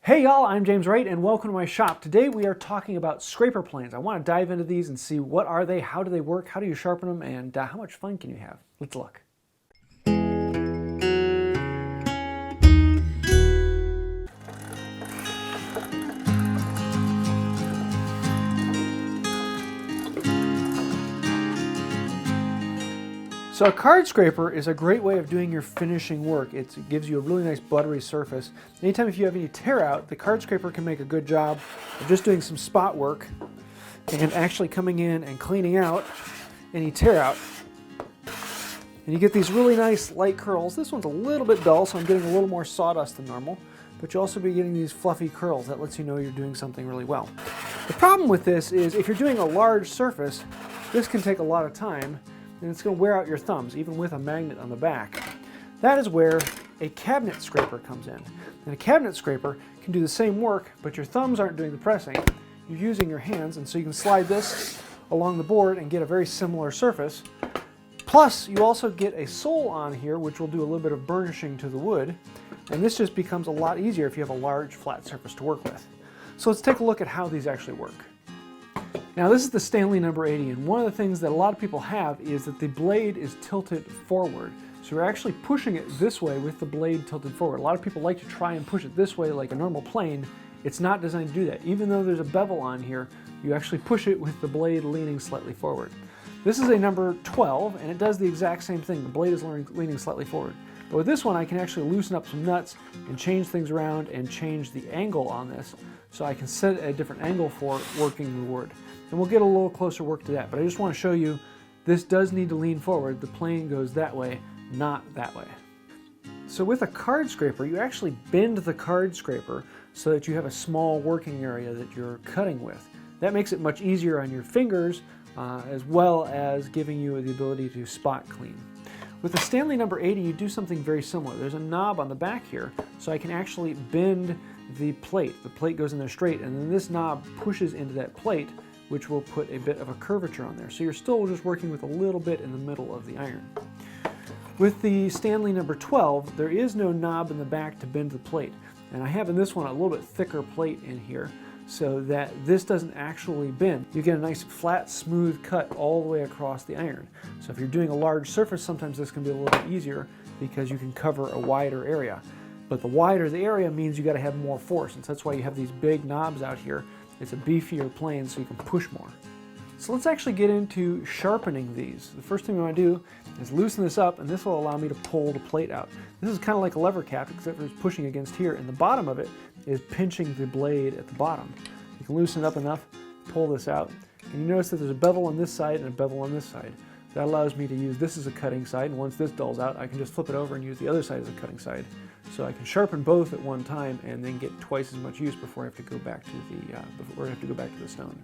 Hey y'all, I'm James Wright and welcome to my shop. Today we are talking about scraper planes. I want to dive into these and see what are they, how do they work, how do you sharpen them, and how much fun can you have? Let's look. So a card scraper is a great way of doing your finishing work. It gives you a really nice buttery surface. Anytime if you have any tear out, the card scraper can make a good job of just doing some spot work and actually coming in and cleaning out any tear out. And you get these really nice light curls. This one's a little bit dull, so I'm getting a little more sawdust than normal, but you'll also be getting these fluffy curls. That lets you know you're doing something really well. The problem with this is if you're doing a large surface, this can take a lot of time, and it's going to wear out your thumbs, even with a magnet on the back. That is where a cabinet scraper comes in. And a cabinet scraper can do the same work, but your thumbs aren't doing the pressing. You're using your hands, and so you can slide this along the board and get a very similar surface. Plus, you also get a sole on here, which will do a little bit of burnishing to the wood, and this just becomes a lot easier if you have a large flat surface to work with. So let's take a look at how these actually work. Now this is the Stanley number 80, and one of the things that a lot of people have is that the blade is tilted forward. So you're actually pushing it this way with the blade tilted forward. A lot of people like to try and push it this way like a normal plane. It's not designed to do that. Even though there's a bevel on here, you actually push it with the blade leaning slightly forward. This is a number 12, and it does the exact same thing. The blade is leaning slightly forward. But with this one, I can actually loosen up some nuts and change things around and change the angle on this, so I can set a different angle for working the wood. And we'll get a little closer work to that, but I just want to show you this does need to lean forward. The plane goes that way, not that way. So with a card scraper, you actually bend the card scraper so that you have a small working area that you're cutting with. That makes it much easier on your fingers, as well as giving you the ability to spot clean. With the Stanley number 80, you do something very similar. There's a knob on the back here, so I can actually bend the plate. The plate goes in there straight, and then this knob pushes into that plate, which will put a bit of a curvature on there. So you're still just working with a little bit in the middle of the iron. With the Stanley number 12, there is no knob in the back to bend the plate. And I have in this one a little bit thicker plate in here so that this doesn't actually bend. You get a nice flat, smooth cut all the way across the iron. So if you're doing a large surface, sometimes this can be a little bit easier because you can cover a wider area. But the wider the area means you got to have more force, and so that's why you have these big knobs out here. It's a beefier plane so you can push more. So let's actually get into sharpening these. The first thing we want to do is loosen this up, and this will allow me to pull the plate out. This is kind of like a lever cap, except for it's pushing against here, and the bottom of it is pinching the blade at the bottom. You can loosen it up enough, pull this out, and you notice that there's a bevel on this side and a bevel on this side. That allows me to use this as a cutting side, and once this dulls out, I can just flip it over and use the other side as a cutting side. So I can sharpen both at one time and then get twice as much use before I have to go back to the stone.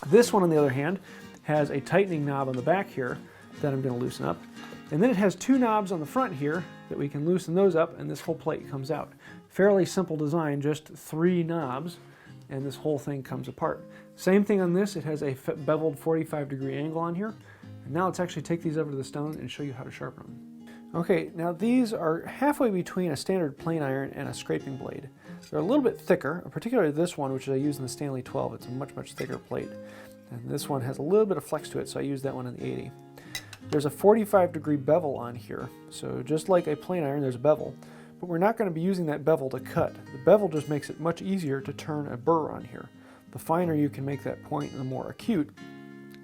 This one, on the other hand, has a tightening knob on the back here that I'm going to loosen up, and then it has two knobs on the front here that we can loosen those up, and this whole plate comes out. Fairly simple design, just 3 knobs, and this whole thing comes apart. Same thing on this. It has a beveled 45-degree angle on here. And now let's actually take these over to the stone and show you how to sharpen them. Okay, now these are halfway between a standard plane iron and a scraping blade. They're a little bit thicker, particularly this one, which I use in the Stanley 12. It's a much thicker plate. And this one has a little bit of flex to it, so I use that one in the 80. There's a 45-degree bevel on here, so just like a plane iron, there's a bevel. But we're not going to be using that bevel to cut. The bevel just makes it much easier to turn a burr on here. The finer you can make that point and the more acute,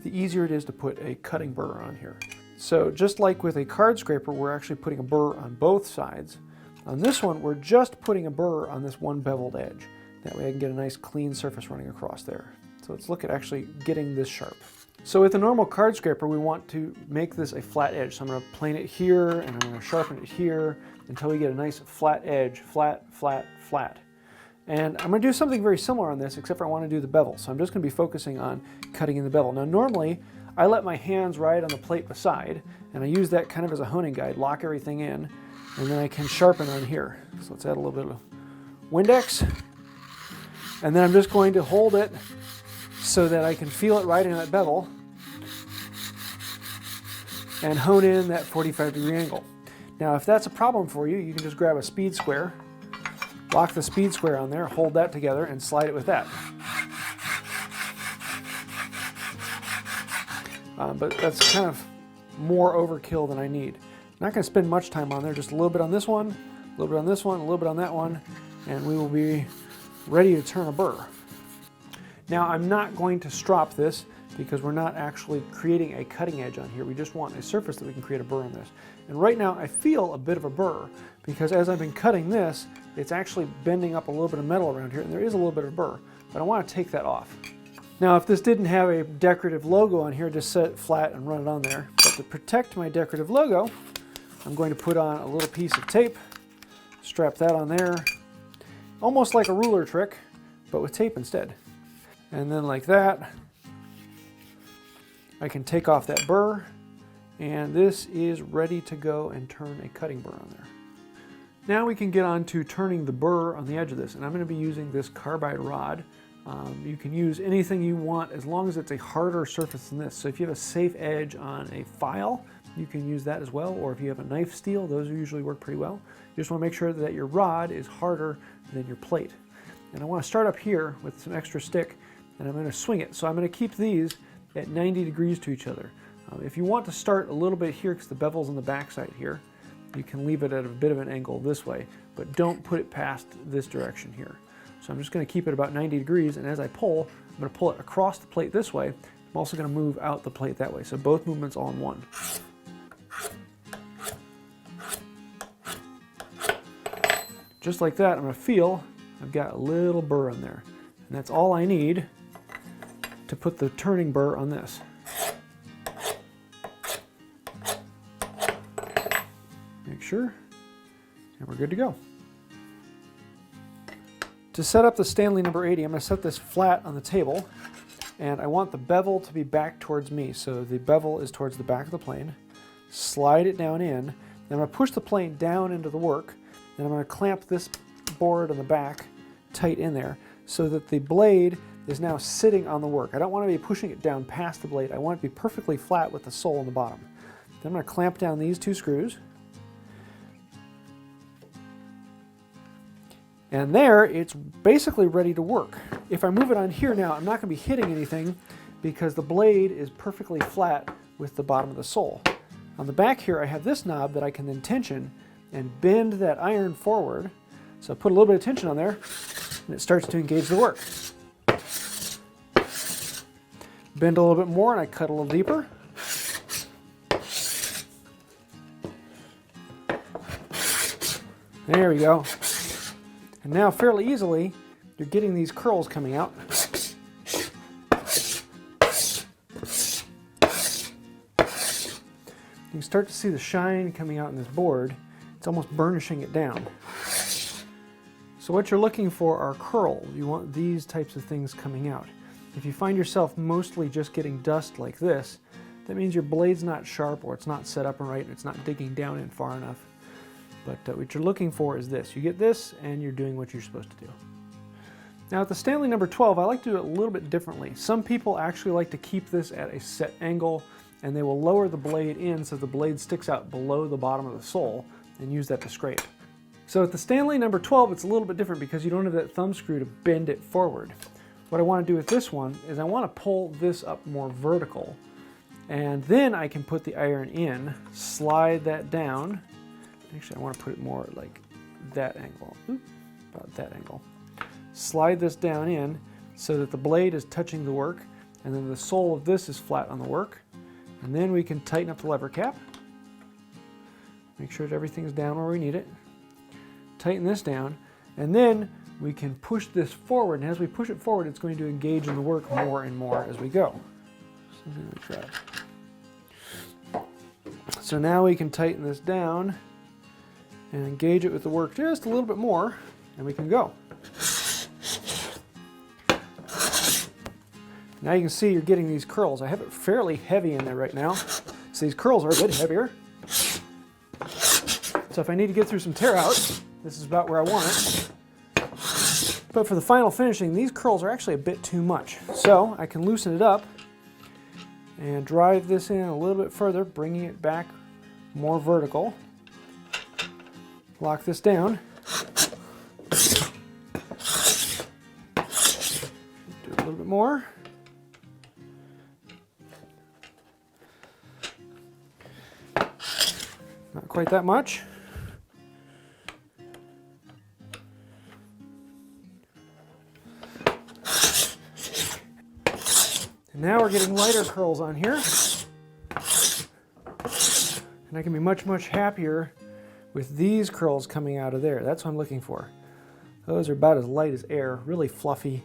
the easier it is to put a cutting burr on here. So just like with a card scraper, we're actually putting a burr on both sides. On this one, we're just putting a burr on this one beveled edge. That way I can get a nice clean surface running across there. So let's look at actually getting this sharp. So with a normal card scraper, we want to make this a flat edge. So I'm going to plane it here, and I'm going to sharpen it here until we get a nice flat edge, flat, flat, flat. And I'm going to do something very similar on this, except for I want to do the bevel. So I'm just going to be focusing on cutting in the bevel. Now normally, I let my hands ride on the plate beside, and I use that kind of as a honing guide, lock everything in, and then I can sharpen on here. So let's add a little bit of Windex, and then I'm just going to hold it so that I can feel it riding on that bevel and hone in that 45-degree angle. Now if that's a problem for you, you can just grab a speed square, Lock the speed square on there, hold that together, and slide it with that. But that's kind of more overkill than I need. I'm not going to spend much time on there, just a little bit on this one, a little bit on this one, a little bit on that one, and we will be ready to turn a burr. Now I'm not going to strop this because we're not actually creating a cutting edge on here. We just want a surface that we can create a burr on this. And right now I feel a bit of a burr because as I've been cutting this, it's actually bending up a little bit of metal around here, and there is a little bit of burr, but I want to take that off. Now if this didn't have a decorative logo on here, just set it flat and run it on there. But to protect my decorative logo, I'm going to put on a little piece of tape, strap that on there, almost like a ruler trick, but with tape instead. And then like that, I can take off that burr, and this is ready to go and turn a cutting burr on there. Now we can get on to turning the burr on the edge of this, and I'm going to be using this carbide rod. You can use anything you want as long as it's a harder surface than this. So if you have a safe edge on a file, you can use that as well, or if you have a knife steel, those usually work pretty well. You just want to make sure that your rod is harder than your plate. And I want to start up here with some extra stick, and I'm going to swing it. So I'm going to keep these at 90 degrees to each other. If you want to start a little bit here because the bevel's on the back side here, you can leave it at a bit of an angle this way, but don't put it past this direction here. So I'm just going to keep it about 90 degrees, and as I pull, I'm going to pull it across the plate this way. I'm also going to move out the plate that way, so both movements all in one. Just like that, I'm going to feel I've got a little burr on there, and that's all I need to put the turning burr on this. Make sure, and we're good to go. To set up the Stanley number 80, I'm going to set this flat on the table, and I want the bevel to be back towards me. So the bevel is towards the back of the plane. Slide it down in, then I'm going to push the plane down into the work, then I'm going to clamp this board on the back tight in there so that the blade is now sitting on the work. I don't want to be pushing it down past the blade. I want it to be perfectly flat with the sole on the bottom. Then I'm going to clamp down these two screws. And there, it's basically ready to work. If I move it on here now, I'm not going to be hitting anything because the blade is perfectly flat with the bottom of the sole. On the back here, I have this knob that I can then tension and bend that iron forward. So I put a little bit of tension on there, and it starts to engage the work. Bend a little bit more, and I cut a little deeper. There we go. And now fairly easily, you're getting these curls coming out. You can start to see the shine coming out in this board. It's almost burnishing it down. So what you're looking for are curls. You want these types of things coming out. If you find yourself mostly just getting dust like this, that means your blade's not sharp, or it's not set up right, and it's not digging down in far enough. But what you're looking for is this. You get this, and you're doing what you're supposed to do. Now at the Stanley number 12, I like to do it a little bit differently. Some people actually like to keep this at a set angle, and they will lower the blade in so the blade sticks out below the bottom of the sole and use that to scrape. So at the Stanley number 12, it's a little bit different because you don't have that thumb screw to bend it forward. What I want to do with this one is I want to pull this up more vertical, and then I can put the iron in, slide that down. Actually, I want to put it more like that angle. Oop, about that angle. Slide this down in so that the blade is touching the work, and then the sole of this is flat on the work. And then we can tighten up the lever cap. Make sure that everything's down where we need it. Tighten this down, and then we can push this forward. And as we push it forward, it's going to engage in the work more and more as we go. Something like that. So now we can tighten this down and engage it with the work just a little bit more, and we can go. Now you can see you're getting these curls. I have it fairly heavy in there right now, so these curls are a bit heavier. So if I need to get through some tear out, this is about where I want it. But for the final finishing, these curls are actually a bit too much. So I can loosen it up and drive this in a little bit further, bringing it back more vertical. Lock this down. bit more. Not quite that much. And now we're getting lighter curls on here. And I can be much, much happier with these curls coming out of there. That's what I'm looking for. Those are about as light as air, really fluffy.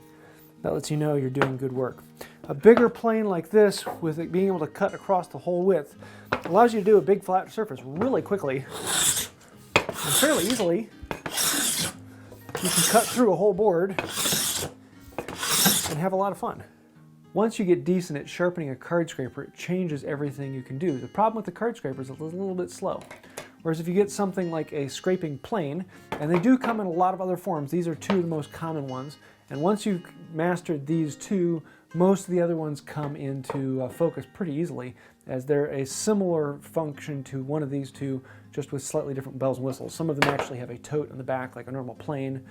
That lets you know you're doing good work. A bigger plane like this, with it being able to cut across the whole width, allows you to do a big flat surface really quickly and fairly easily. You can cut through a whole board and have a lot of fun. Once you get decent at sharpening a card scraper, it changes everything you can do. The problem with the card scraper is it's a little bit slow. Whereas if you get something like a scraping plane, and they do come in a lot of other forms, these are two of the most common ones, and once you've mastered these two, most of the other ones come into focus pretty easily, as they're a similar function to one of these two, just with slightly different bells and whistles. Some of them actually have a tote in the back like a normal plane.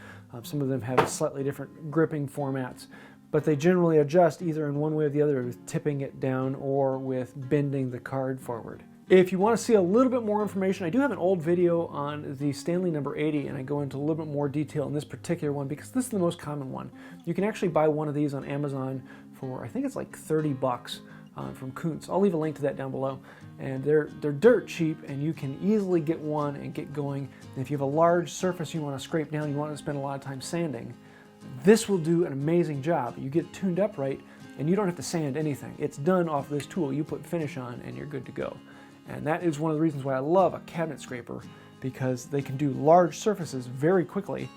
Some of them have slightly different gripping formats. But they generally adjust either in one way or the other, with tipping it down or with bending the card forward. If you want to see a little bit more information, I do have an old video on the Stanley number 80, and I go into a little bit more detail in this particular one because this is the most common one. You can actually buy one of these on Amazon for, I think it's like 30 bucks from Kuntz. I'll leave a link to that down below. And they're dirt cheap, and you can easily get one and get going. And if you have a large surface you want to scrape down, you want to spend a lot of time sanding, this will do an amazing job. You get tuned up right, and you don't have to sand anything. It's done off this tool. You put finish on, and you're good to go. And that is one of the reasons why I love a cabinet scraper, because they can do large surfaces very quickly.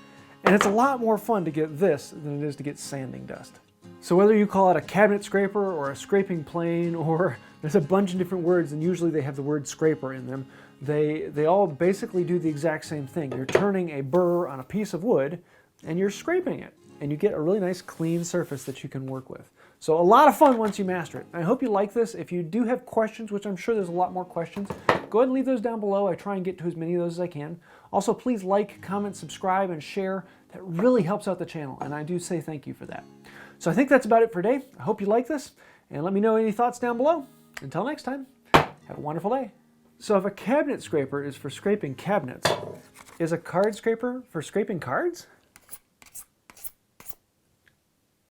And it's a lot more fun to get this than it is to get sanding dust. So whether you call it a cabinet scraper or a scraping plane, or there's a bunch of different words, and usually they have the word scraper in them, they all basically do the exact same thing. You're turning a burr on a piece of wood, and you're scraping it, and you get a really nice clean surface that you can work with. So a lot of fun once you master it. I hope you like this. If you do have questions, which I'm sure there's a lot more questions, go ahead and leave those down below. I try and get to as many of those as I can. Also, please like, comment, subscribe, and share. That really helps out the channel, and I do say thank you for that. So I think that's about it for today. I hope you like this, and let me know any thoughts down below. Until next time, have a wonderful day. So if a cabinet scraper is for scraping cabinets, is a card scraper for scraping cards?